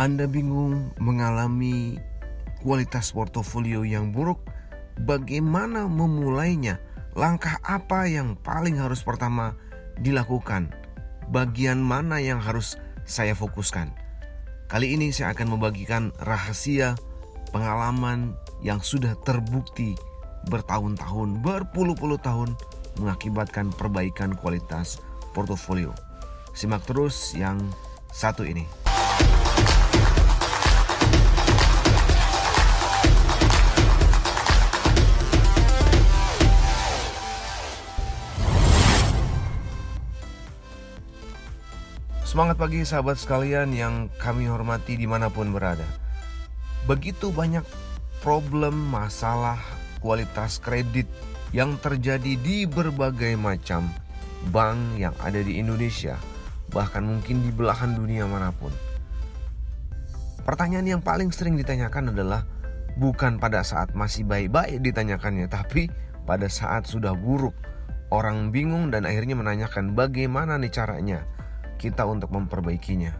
Anda bingung mengalami kualitas portofolio yang buruk? Bagaimana memulainya? Langkah apa yang paling harus pertama dilakukan? Bagian mana yang harus saya fokuskan? Kali ini saya akan membagikan rahasia pengalaman yang sudah terbukti bertahun-tahun, berpuluh-puluh tahun mengakibatkan perbaikan kualitas portofolio. Simak terus yang satu ini. Semangat pagi sahabat sekalian yang kami hormati dimanapun berada. Begitu banyak problem, masalah kualitas kredit yang terjadi di berbagai macam bank yang ada di Indonesia, bahkan mungkin di belahan dunia manapun. Pertanyaan yang paling sering ditanyakan adalah bukan pada saat masih baik-baik ditanyakannya, tapi pada saat sudah buruk. Orang bingung dan akhirnya menanyakan bagaimana nih caranya kita untuk memperbaikinya.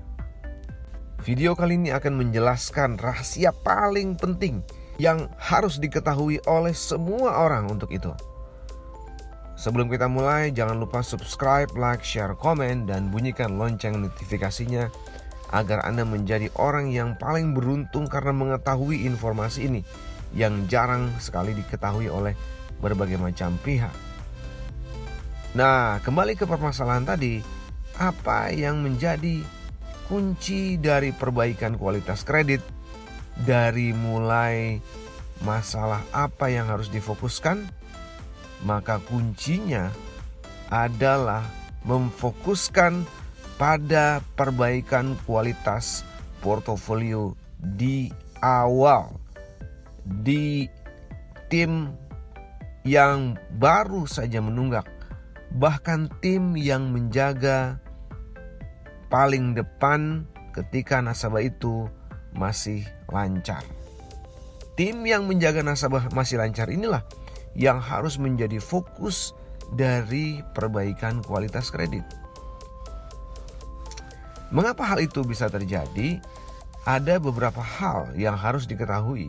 Video kali ini akan menjelaskan rahasia paling penting yang harus diketahui oleh semua orang untuk itu. Sebelum kita mulai, jangan lupa subscribe, like, share, komen, dan bunyikan lonceng notifikasinya agar Anda menjadi orang yang paling beruntung karena mengetahui informasi ini yang jarang sekali diketahui oleh berbagai macam pihak. Nah, kembali ke permasalahan tadi. Apa yang menjadi kunci dari perbaikan kualitas kredit? Dari mulai masalah apa yang harus difokuskan? Maka kuncinya adalah memfokuskan pada perbaikan kualitas portofolio di awal. Di tim yang baru saja menunggak, bahkan tim yang menjaga paling depan ketika nasabah itu masih lancar. Tim yang menjaga nasabah masih lancar inilah yang harus menjadi fokus dari perbaikan kualitas kredit. Mengapa hal itu bisa terjadi? Ada beberapa hal yang harus diketahui.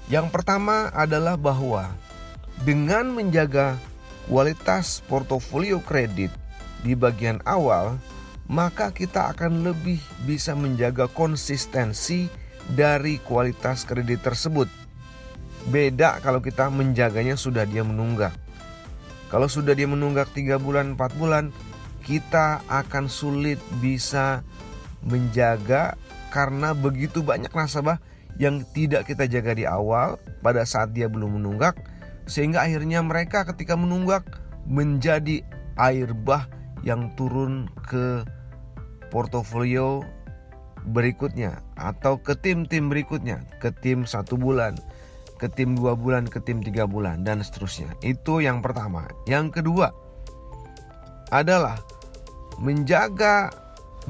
Yang pertama adalah bahwa dengan menjaga kualitas portofolio kredit di bagian awal, maka kita akan lebih bisa menjaga konsistensi dari kualitas kredit tersebut. Beda kalau kita menjaganya sudah dia menunggak. Kalau sudah dia menunggak 3 bulan, 4 bulan, kita akan sulit bisa menjaga karena begitu banyak nasabah yang tidak kita jaga di awal pada saat dia belum menunggak, sehingga akhirnya mereka ketika menunggak menjadi air bah yang turun ke portofolio berikutnya atau ke tim-tim berikutnya, ke tim 1 bulan, ke tim 2 bulan, ke tim 3 bulan, dan seterusnya. Itu yang pertama. Yang kedua adalah menjaga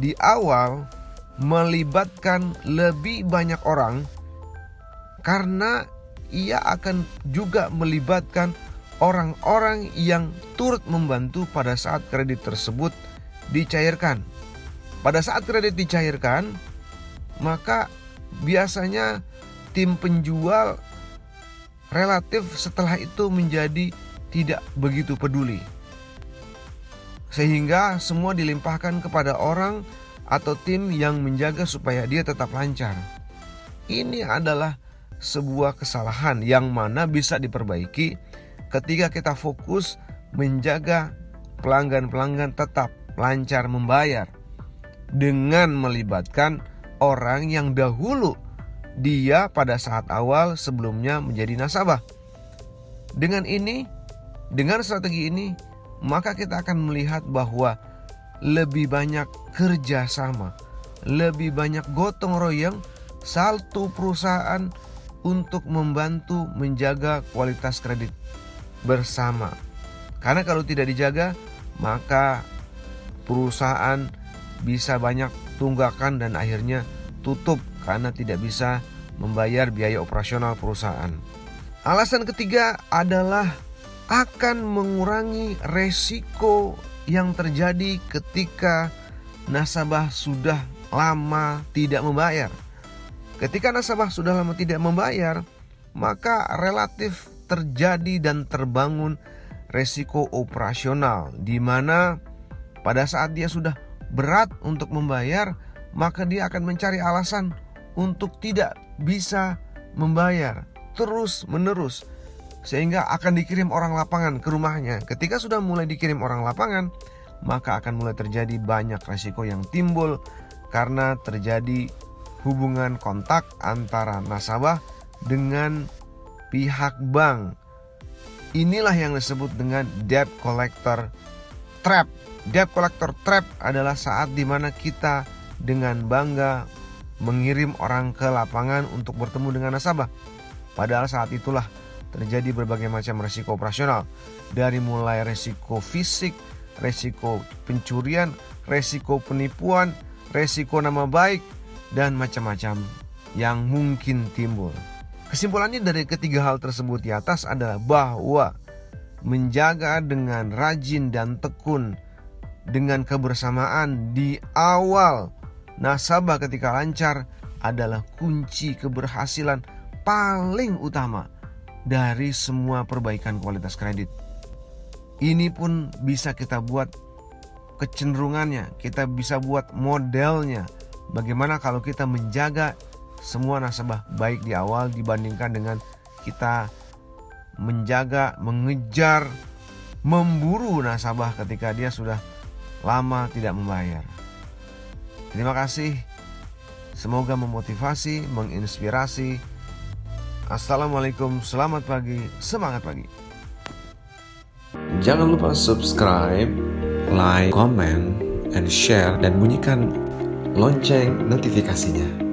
di awal, melibatkan lebih banyak orang, karena ia akan juga melibatkan orang-orang yang turut membantu pada saat kredit tersebut dicairkan. Pada saat kredit dicairkan, maka biasanya tim penjual relatif setelah itu menjadi tidak begitu peduli. Sehingga semua dilimpahkan kepada orang atau tim yang menjaga supaya dia tetap lancar. Ini adalah sebuah kesalahan yang mana bisa diperbaiki ketika kita fokus menjaga pelanggan-pelanggan tetap lancar membayar dengan melibatkan orang yang dahulu dia pada saat awal sebelumnya menjadi nasabah. Dengan strategi ini, maka kita akan melihat bahwa lebih banyak kerjasama, lebih banyak gotong royong satu perusahaan untuk membantu menjaga kualitas kredit bersama. Karena kalau tidak dijaga, maka perusahaan bisa banyak tunggakan dan akhirnya tutup karena tidak bisa membayar biaya operasional perusahaan. Alasan ketiga adalah akan mengurangi resiko yang terjadi ketika nasabah sudah lama tidak membayar. Ketika nasabah sudah lama tidak membayar, maka relatif terjadi dan terbangun resiko operasional, di mana pada saat dia sudah berat untuk membayar, maka dia akan mencari alasan untuk tidak bisa membayar terus menerus, sehingga akan dikirim orang lapangan ke rumahnya. Ketika sudah mulai dikirim orang lapangan, maka akan mulai terjadi banyak resiko yang timbul karena terjadi hubungan kontak antara nasabah dengan pihak bank. Inilah yang disebut dengan debt collector trap. Debt collector trap adalah saat dimana kita dengan bangga mengirim orang ke lapangan untuk bertemu dengan nasabah. Padahal saat itulah terjadi berbagai macam resiko operasional, dari mulai resiko fisik, resiko pencurian, resiko penipuan, resiko nama baik, dan macam-macam yang mungkin timbul. Kesimpulannya dari ketiga hal tersebut di atas adalah bahwa menjaga dengan rajin dan tekun dengan kebersamaan di awal nasabah ketika lancar adalah kunci keberhasilan paling utama dari semua perbaikan kualitas kredit. Ini pun bisa kita buat kecenderungannya, kita bisa buat modelnya. Bagaimana kalau kita menjaga semua nasabah baik di awal dibandingkan dengan kita menjaga, mengejar, memburu nasabah ketika dia sudah lama tidak membayar. Terima kasih. Semoga memotivasi, menginspirasi. Assalamualaikum, selamat pagi, semangat pagi. Jangan lupa subscribe, like, comment, and share, dan bunyikan lonceng notifikasinya.